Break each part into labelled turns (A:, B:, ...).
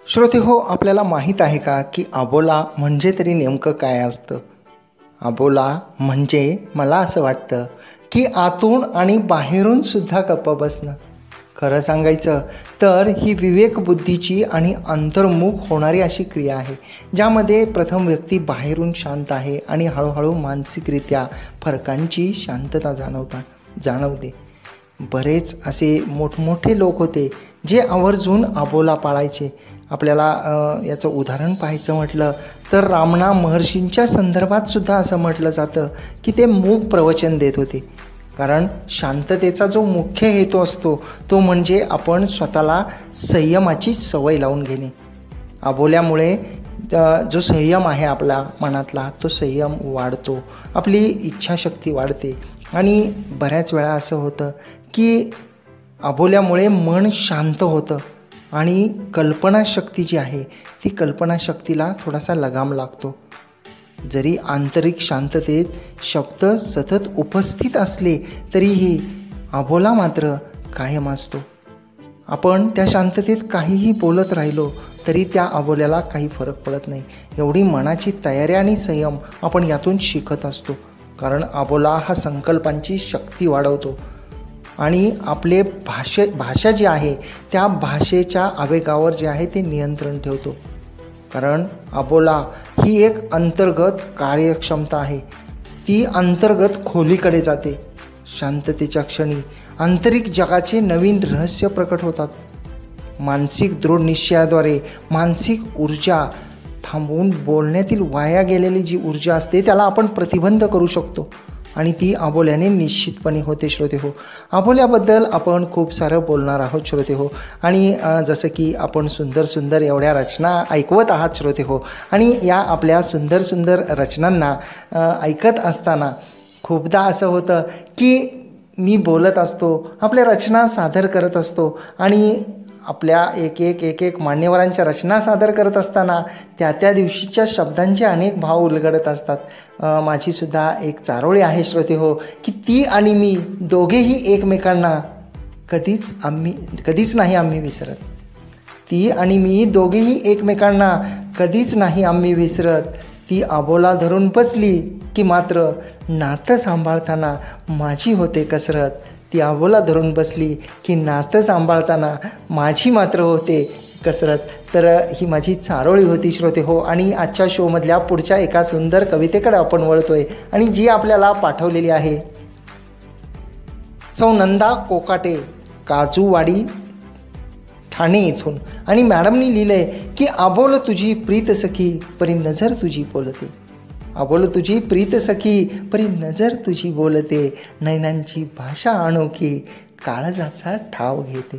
A: श्रोते हो, आपल्याला माहीत आहे का की अबोला म्हणजे तरी नेमकं काय असतं? अबोला म्हणजे मला असं वाटतं की आतून आणि बाहेरून सुद्धा गप्प बसणं. खरं सांगायचं तर ही विवेकबुद्धीची आणि अंतर्मुख होणारी अशी क्रिया आहे, ज्यामध्ये प्रथम व्यक्ती बाहेरून शांत आहे आणि हळूहळू मानसिकरित्या फरकांची शांतता जाणवते. बरेच असे मोठमोठे लोक होते जे आवर्जून अबोला पाळायचे. आपल्याला याचं उदाहरण पाहायचं म्हटलं तर रामणा महर्षींच्या संदर्भात सुद्धा असं म्हटलं जातं की ते मूक प्रवचन देत होते. कारण शांततेचा जो मुख्य हेतू असतो तो म्हणजे आपण स्वतःला संयमाची सवय लावून घेणे. अबोल्यामुळे जो संयम आहे आपला मनातला तो संयम वाढतो, आपली इच्छाशक्ती वाढते. आणि बऱ्याच वेळा असं होतं की अबोल्यामुळे मन शांत होतं आणि कल्पनाशक्ती जी आहे ती कल्पनाशक्तीला थोडासा लगाम लागतो. जरी आंतरिक शांततेत शब्द सतत उपस्थित असले तरीही अबोला मात्र कायम असतो. आपण त्या शांततेत काहीही बोलत राहिलो तरी त्या अबोल्याला काही फरक पडत नाही. एवढी मनाची तयारी आणि संयम आपण यातून शिकत असतो. कारण अबोला हा संकल्पांची शक्ती वाढवतो आणि आपले भाषा जी आहे त्या भाषेच्या आवेगावर जे आहे ते नियंत्रण ठेवतो. कारण अबोला ही एक अंतर्गत कार्यक्षमता आहे, ती अंतर्गत खोलीकडे जाते. शांततेच्या क्षणी आंतरिक जगाचे नवीन रहस्य प्रकट होतात. मानसिक दृढ निश्चयाद्वारे मानसिक ऊर्जा थांबवून बोलण्यातील वाया गेलेली जी ऊर्जा असते त्याला आपण प्रतिबंध करू शकतो आणि ती अबोल्याने निश्चितपणे होते. श्रोते हो, अबोल्याबद्दल आपण खूप सारं बोलणार आहोत श्रोते हो. आणि जसं की आपण सुंदर सुंदर एवढ्या रचना ऐकवत आहात श्रोते हो. आणि या आपल्या सुंदर सुंदर रचनांना ऐकत असताना खूपदा असं होतं की मी बोलत असतो, आपल्या रचना सादर करत असतो आणि आपल्या एक एक मान्यवरांच्या रचना सादर करत असताना त्या दिवशीच्या शब्दांचे अनेक भाव उलगडत असतात. माझीसुद्धा एक चारोळी आहे श्रोते हो की ती आणि मी दोघेही एकमेकांना कधीच नाही आम्ही विसरत. ती आणि मी दोघेही एकमेकांना कधीच नाही आम्ही विसरत. ती अबोला धरून बसली की मात्र नातं सांभाळताना माझी होते कसरत. ती अबोला धरून बसली की नातं सांभाळताना माझी मात्र होते कसरत. तर ही माझी चारोळी होती श्रोते हो. आणि आजच्या शोमधल्या पुढच्या एका सुंदर कवितेकडे आपण वळतोय आणि जी आपल्याला पाठवलेली आहे सौ नंदा कोकाटे, काजूवाडी, ठाणे इथून. आणि मॅडमनी लिहिलंय की अबोल तुझी प्रीत सखी परी नजर तुझी बोलते. अबोल तुझी प्रीत सखी परी नजर तुझी बोलते. नैनांची भाषा अनोखी काळजाचा ठाव घेते.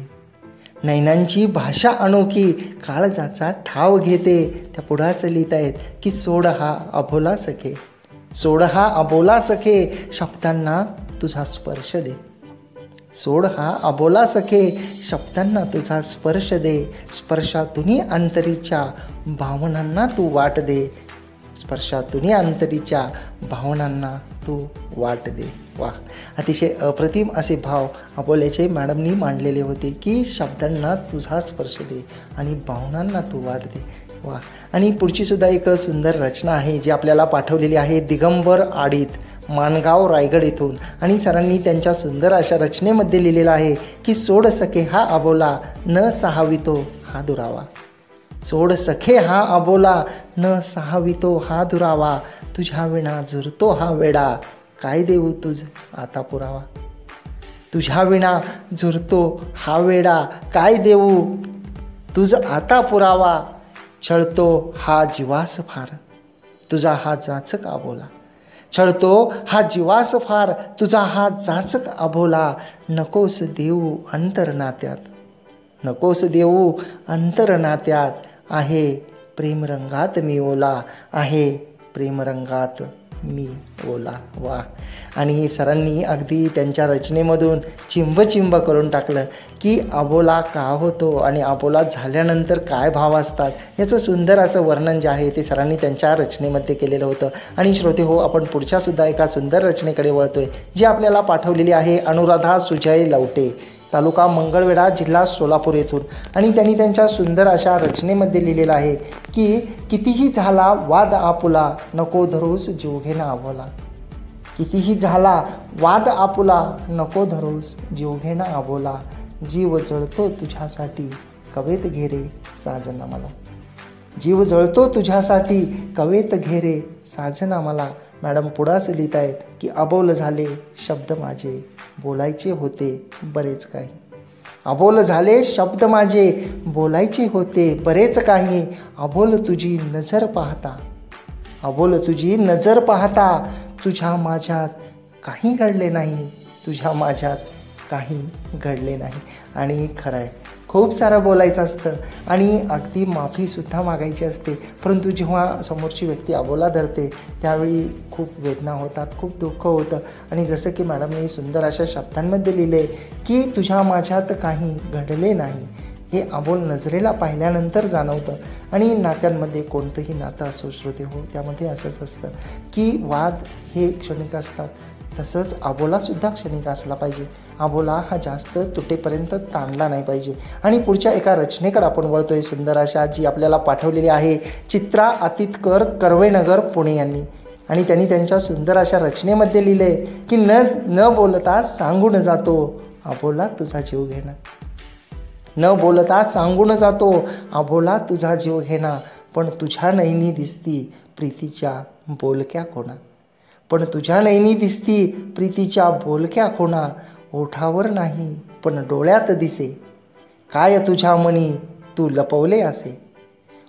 A: नैनांची भाषा अनोखी काळजाचा ठाव घेते. त्या पुढाच लिहित आहेत की सोड हा अबोला सखे, सोड हा अबोला सखे शब्दांना तुझा स्पर्श दे. सोड हा अबोला सखे शब्दांना तुझा स्पर्श दे. स्पर्शातून अंतरीच्या भावनांना तू वाट दे. स्पर्शातून अंतरीच्या भावनांना तू वाट दे. वा, अतिशय अप्रतिम असे भाव अबोल्याचे मॅडमनी मांडलेले होते की शब्दांना तुझा स्पर्श दे आणि भावनांना तू वाट दे. वा. आणि पुढची सुद्धा एक सुंदर रचना आहे जी आपल्याला पाठवलेली आहे दिगंबर आडीत, माणगाव, रायगड इथून. आणि सरांनी त्यांच्या सुंदर अशा रचनेमध्ये लिहिलेलं आहे की सोड सखे हा अबोला न सहावितो हा दुरावा. सोड सखे हा अबोला न सहावितो हा दुरावा. तुझ्या विणा झुरतो हा वेडा काय देऊ तुझ आता पुरावा. तुझ्या विणा झुरतो हा वेडा काय देऊ तुझ आता पुरावा. छळतो हा जीवास फार तुझा हा जाचक अबोला. छळतो हा जीवास फार तुझा हा जाचक अबोला. नकोस देऊ अंतरनात्यात, नकोस देऊ अंतरनात्यात. आहे प्रेमरंगात मी ओला, आहे प्रेमरंगात मी ओला. वा. आणि सरांनी अगदी त्यांच्या रचनेमधून चिंब करून टाकलं की अबोला का होतो आणि अबोला झाल्यानंतर काय भाव असतात याचं सुंदर असं वर्णन जे आहे ते सरांनी त्यांच्या रचनेमध्ये केलेलं होतं. आणि श्रोते हो, आपण पुढच्या सुद्धा एका सुंदर रचनेकडे वळतोय जी आपल्याला पाठवलेली आहे अनुराधा सुजय लवटे तालुका मंगळवेढा, जिल्हा सोलापूर येथून. आणि त्यांनी त्यांच्या सुंदर अशा रचनेमध्ये लिहिलेलं आहे की कितीही झाला वाद आपुला, नको धरूस जीवघेणा अबोला. कितीही झाला वाद आपुला, नको धरूस जीवघेणा अबोला. जीव जळतो तुझ्यासाठी, कवेत घे रे साजना मला. जीव जळतो तुझ्यासाठी, कवेत घे रे साजना मला. मॅडम पुढं असं लिहित आहेत की अबोल झाले शब्द माझे, बोलायचे होते बरेच काही. अबोल झाले शब्द माझे, बोलायचे होते बरेच काही. अबोल तुझी नजर पाहता, अबोल तुझी नजर पाहता, तुझ्या माझ्यात काही घडले नाही, तुझ्या माझ्यात काही घडले नाही. आणि खरं आहे, खूप सारं बोलायचं असतं आणि अगदी माफीसुद्धा मागायची असते, परंतु जेव्हा समोरची व्यक्ती अबोला धरते त्यावेळी खूप वेदना होतात, खूप दुःख होतं. आणि जसं की मॅडमने सुंदर अशा शब्दांमध्ये लिहिले की तुझ्या माझ्यात काही घडले नाही, हे अबोल नजरेला पाहिल्यानंतर जाणवतं. आणि नात्यांमध्ये कोणतंही नातं असो श्रोते हो, त्यामध्ये असंच असतं की वाद हे क्षणिक असतात, तसंच अबोलासुद्धा क्षणिक असला पाहिजे. अबोला हा जास्त तुटेपर्यंत ताणला नाही पाहिजे. आणि पुढच्या एका रचनेकडे आपण वळतोय सुंदर अशा, जी आपल्याला पाठवलेली आहे चित्रा आतितकर, कर्वेनगर, पुणे यांनी. आणि त्यांनी त्यांच्या सुंदर अशा रचनेमध्ये लिहिले की न बोलता सांगून जातो अबोला तुझा जीव घेणा. न बोलता सांगून जातो अबोला तुझा जीव घेणा. पण तुझ्या नयनी दिसती प्रीतीच्या बोलक्या खुणा. पण तुझ्या नयनी दिसती प्रीतीच्या बोलक्या खुणा. ओठावर नाही पण डोळ्यात दिसे, काय तुझ्या मनी तू लपवले असे.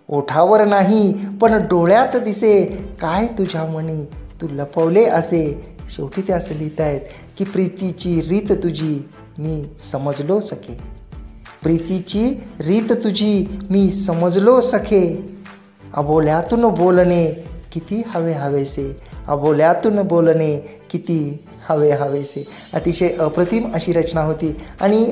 A: ओठावर नाही पण डोळ्यात दिसे, काय तुझ्या मनी तू लपवले असे. शेवटी ते असं लिहित आहेत की प्रीतीची रीत तुझी मी समजलो सखे. प्रीतीची रीत तुझी मी समजलो सखे. अबोल्यातून बोलणे किती हवे हवेसे, अबोल्यातून बोलणे किती हवे हवेसे. अतिशय अप्रतिम अशी रचना होती. आणि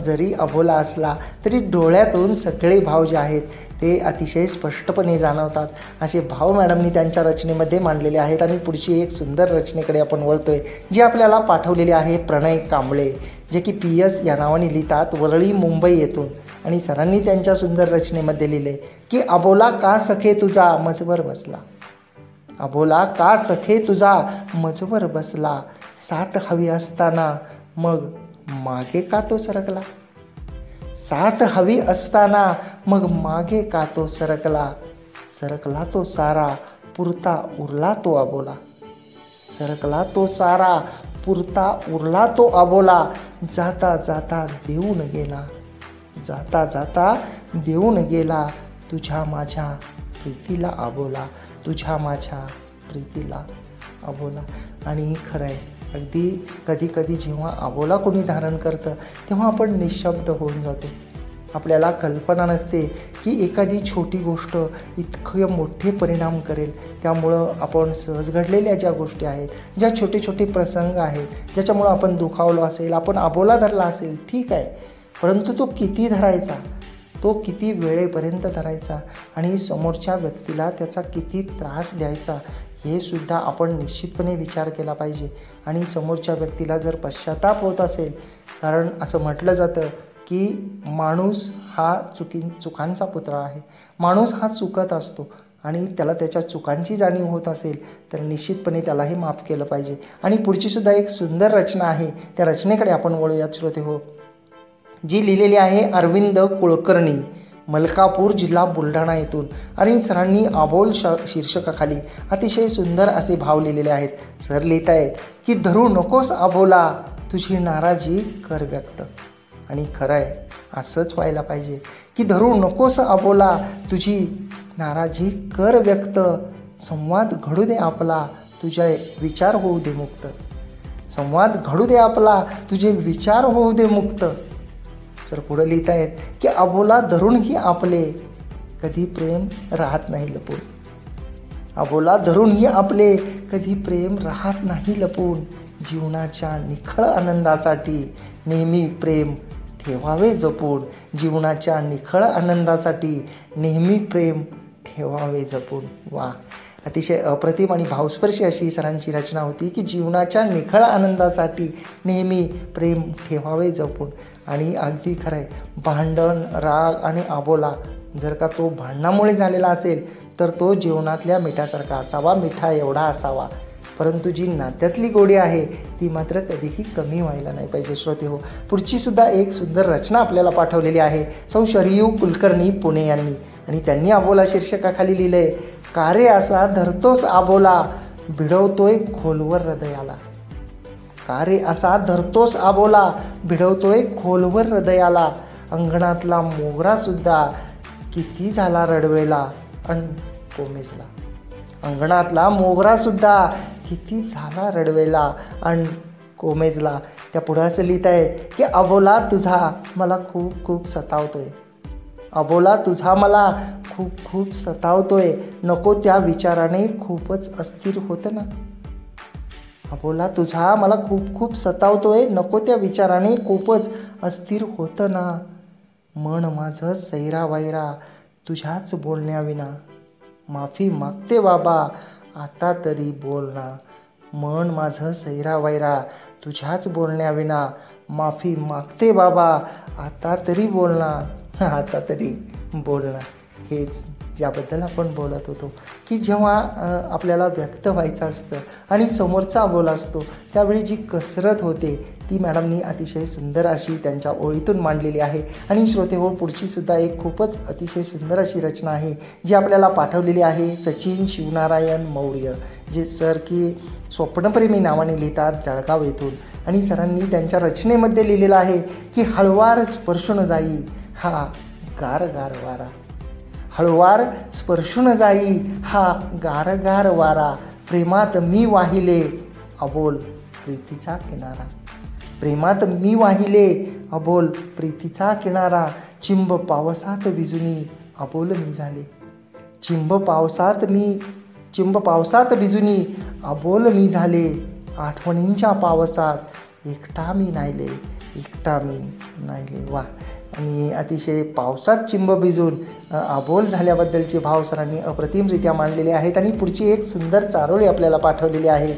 A: जरी अबोला असला तरी डोळ्यातून सगळे भाव जे आहेत ते अतिशय स्पष्टपणे जाणवतात. असे भाव मॅडमनी त्यांच्या रचनेमध्ये मांडलेले आहेत. आणि पुढची एक सुंदर रचनेकडे आपण वळतोय, जी आपल्याला पाठवलेली आहे प्रणय कांबळे, जे की PS या नावाने लिहितात, वरळी, मुंबई येथून. आणि सरांनी त्यांच्या सुंदर रचनेमध्ये लिहिले की अबोला का सखे तुझा मजवर बसला. अबोला का सखे तुझा मजवर बसला. साथ हवी असताना मग मागे का तो सरकला. साथ हवी असताना मग मागे का तो सरकला. सरकला तो सारा पुरता उरला तो अबोला. सरकला तो सारा पुरता उरला तो अबोला. जाता जाता देऊन गेला, जाता जाता देऊन गेला. तुझ्या माझ्या प्रीतीला अबोला, तुझ्या माझ्या प्रीतीला अबोला. आणि खरं आहे, अगदी कधी कधी जेव्हा अबोला कोणी धारण करतं तेव्हा आपण निशब्द होऊन जातो. आपल्याला कल्पना नसते की एखादी छोटी गोष्ट इतके मोठे परिणाम करेल. त्यामुळं आपण सहज घडलेल्या ज्या गोष्टी आहेत, ज्या छोटे छोटे प्रसंग आहेत, ज्याच्यामुळं आपण दुखावलो असेल, आपण अबोला धरला असेल, ठीक आहे, परंतु तो किती धरायचा, तो किती वेळेपर्यंत धरायचा आणि समोरच्या व्यक्तीला त्याचा किती त्रास द्यायचा, हे सुद्धा आपण निश्चितपणे विचार केला पाहिजे. आणि समोरच्या व्यक्तीला जर पश्चाताप होत असेल, कारण असं म्हटलं जातं की माणूस हा चुकांचा पुतळा आहे. माणूस हा चुकत असतो आणि त्याला त्याच्या चुकांची जाणीव होत असेल तर निश्चितपणे त्यालाही माफ केलं पाहिजे. आणि पुढची सुद्धा एक सुंदर रचना आहे, त्या रचनेकडे आपण वळूयात श्रोते हो, जी लिहिलेली आहे अरविंद कुलकर्णी, मलकापूर, जिल्हा बुलढाणा येथून. आणि सरांनी अबोल शीर्षकाखाली अतिशय सुंदर असे भाव लिहिलेले आहेत. सर लिहित आहेत की धरू नकोस अबोला, तुझी नाराजी कर व्यक्त. आणि खरं आहे, असंच व्हायला पाहिजे की धरू नकोस अबोला, तुझी नाराजी कर व्यक्त. संवाद घडू दे आपला, तुझे विचार होऊ दे मुक्त. संवाद घडू दे आपला, तुझे विचार होऊ दे मुक्त. तर पुढे लिहित आहेत की अबोला धरूनही आपले कधी प्रेम राहत नाही लपून. अबोला धरूनही आपले कधी प्रेम राहत नाही लपून. जीवनाच्या निखळ आनंदासाठी नेहमी प्रेम ठेवावे जपून. जीवनाच्या निखळ आनंदासाठी नेहमी प्रेम ठेवावे जपून. वा, अतिशय अप्रतिम आणि भावस्पर्शी अशी सरांची रचना होती की जीवनाच्या निखळ आनंदासाठी नेहमी प्रेम ठेवावे जपून. आणि अगदी खरं आहे, भांडण, राग आणि अबोला जर का तो भांडणामुळे झालेला असेल तर तो जीवनातल्या मिठासारखा असावा, मिठा एवढा असावा. परंतु जी नात्यातली गोडी आहे ती मात्र कधीही कमी व्हायला नाही पाहिजे. श्रोते हो, पुढची सुद्धा एक सुंदर रचना आपल्याला पाठवलेली आहे सौ शरयू कुलकर्णी पुणे यांनी. आणि त्यांनी अबोला शीर्षकाखाली लिहिलंय, का रे असा धरतोस आबोला, भिडवतोय खोलवर हृदयाला. का रे असा धरतोस आबोला, भिडवतोय खोलवर हृदयाला. अंगणातला मोगरा सुद्धा किती झाला रडवेला अन कोमेजला. अंगणातला मोगरा सुद्धा किती झाला रडवेला अन कोमेजला. त्या पुढं असं लिहित आहेत की अबोला तुझा मला खूप खूप सतावतोय. अबोला तुझा मला खूप खूप सतावतोय, नको त्या विचाराने खूपच अस्थिर होतं ना. अबोला तुझा मला खूप खूप सतावतोय, नको त्या विचाराने खूपच अस्थिर होतं ना. मन माझं सैरा वैरा तुझ्याच बोलण्याविना, माफी मागते बाबा आता तरी बोल ना. मन माझं सैरा वैरा तुझ्याच बोलण्याविना, माफी मागते बाबा आता तरी बोल ना. आता तरी बोल ना. हेच ज्याबद्दल आपण बोलत होतो की जेव्हा आपल्याला व्यक्त व्हायचं असतं आणि समोरचा बोल असतो त्यावेळी जी कसरत होते ती मॅडमनी अतिशय सुंदर अशी त्यांच्या ओळीतून मांडलेली आहे. आणि श्रोते हो, पुढची सुद्धा एक खूपच अतिशय सुंदर अशी रचना आहे जी आपल्याला पाठवलेली आहे सचिन शिवनारायण मौर्य, जे सर की स्वप्नप्रेमी नावाने लिहितात जळगाव येथून. आणि सरांनी त्यांच्या रचनेमध्ये लिहिलेलं आहे की हळवार स्पर्शून जाई हा गार गार वारा. हळवार स्पर्शून जाई हा गार गार वारा, प्रेमात मी वाहिले अबोल प्रीतीचा किनारा. प्रेमात मी वाहिले अबोल प्रीतीचा किनारा, चिंब पावसात भिजुनी अबोल मी झाले. चिंब पावसात भिजुनी अबोल मी झाले, आठवणींच्या पावसात एकटा मी नाहिले, एकटा मी नाहिले. वा. आणि अतिशय पावसात चिंब भिजून अबोल झाल्याबद्दलचे भाव सरांनी अप्रतिमरित्या मांडलेले आहेत. आणि पुढची एक सुंदर चारोळी आपल्याला पाठवलेली आहे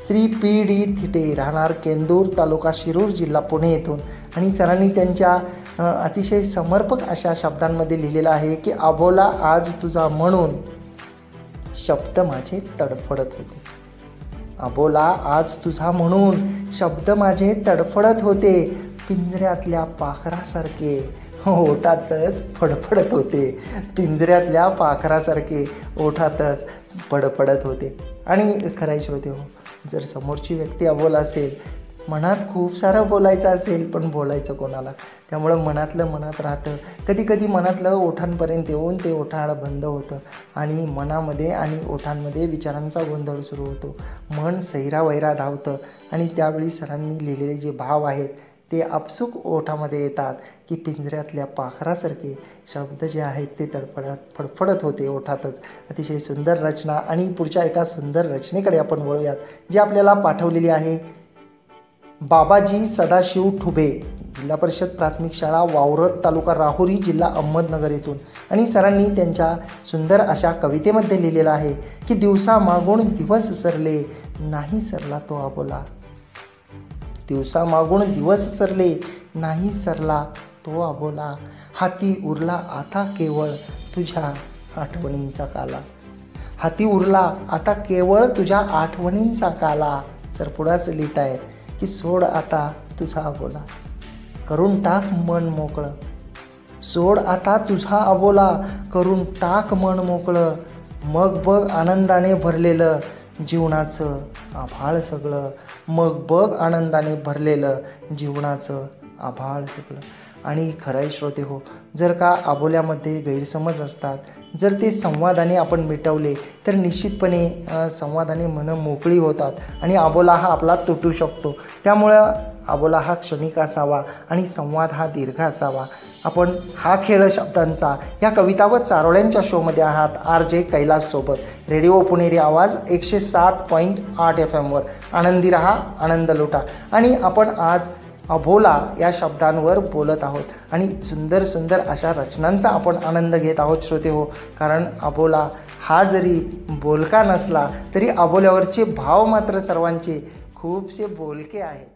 A: श्री पी डी थिटे, राहणार केंदूर, तालुका शिरूर, जिल्हा पुणे येथून. आणि सरांनी त्यांच्या अतिशय समर्पक अशा शब्दांमध्ये लिहिलेलं आहे की अबोला आज तुझा म्हणून शब्द माझे तडफडत होते. अबोला आज तुझा म्हणून शब्द माझे तडफडत होते, पिंजऱ्यातल्या पाखरासारखे ओठातच फडफडत होते. पिंजऱ्यातल्या पाखरासारखे ओठातच फडफडत होते. आणि खरंय श्रोते हो, जर समोरची व्यक्ती अबोला असेल, मनात खूप सारं बोलायचं असेल पण बोलायचं कोणाला, त्यामुळं मनातलं मनात राहतं. कधी कधी मनातलं ओठांपर्यंत येऊन ते ओठाड बंद होतं आणि मनामध्ये आणि ओठांमध्ये विचारांचा गोंधळ सुरू होतो. मन सैरा वैरा धावतं आणि त्यावेळी सरांनी लिहिलेले जे भाव आहेत ते आपसूक ओठामध्ये येतात की पिंजऱ्यातल्या पाखरासारखे शब्द जे आहेत ते फडफडत होते ओठातच. अतिशय सुंदर रचना. आणि पुढच्या एका सुंदर रचनेकडे आपण वळूयात जी आपल्याला पाठवलेली आहे बाबाजी सदाशिव ठुबे, जिल्हा परिषद प्राथमिक शाळा वावरत, तालुका राहुरी, जिल्हा अहमदनगर येथून. आणि सरांनी त्यांच्या सुंदर अशा कवितेमध्ये लिहिलेलं आहे की दिवसा मागून दिवस सरले नाही सरला तो अबोला. दिवसा मागून दिवस सरले नाही सरला तो अबोला, हाती उरला आता केवळ तुझ्या आठवणींचा काला. हाती उरला आता केवळ तुझ्या आठवणींचा काला. सर पुढंच लिहित आहेत की सोड आता तुझा अबोला, करून टाक मन मोकळं. सोड आता तुझा अबोला, करून टाक मन मोकळं. मग बघ आनंदाने भरलेलं जीवनाचं आभाळ सगळं. मग बघ आनंदाने भरलेलं जीवनाचं आभाळ सगळं. आणि खरंय श्रोते हो, जर का अबोल्यामध्ये गैरसमज असतात, जर ते संवादाने आपण मिटवले तर निश्चितपणे संवादाने मनं मोकळी होतात आणि अबोला हा आपला तुटू शकतो. त्यामुळं अबोला हा क्षणिक असावा आणि संवाद हा दीर्घ असावा. आपण हा खेळ शब्दांचा या कविता व चारोळ्यांच्या शोमध्ये आहात RJ कैलाससोबत. रेडिओ पुणेरी आवाज 107.8 FM वर आनंदी रहा, आनंद लुटा. आणि आपण आज अबोला या शब्दांवर बोलत आहोत आणि सुंदर सुंदर अशा रचनांचा आपण आनंद घेत आहोत श्रोते हो. कारण अबोला हा जरी बोलका नसला तरी अबोल्यावरचे भाव मात्र सर्वांचे खूपसे बोलके आहेत.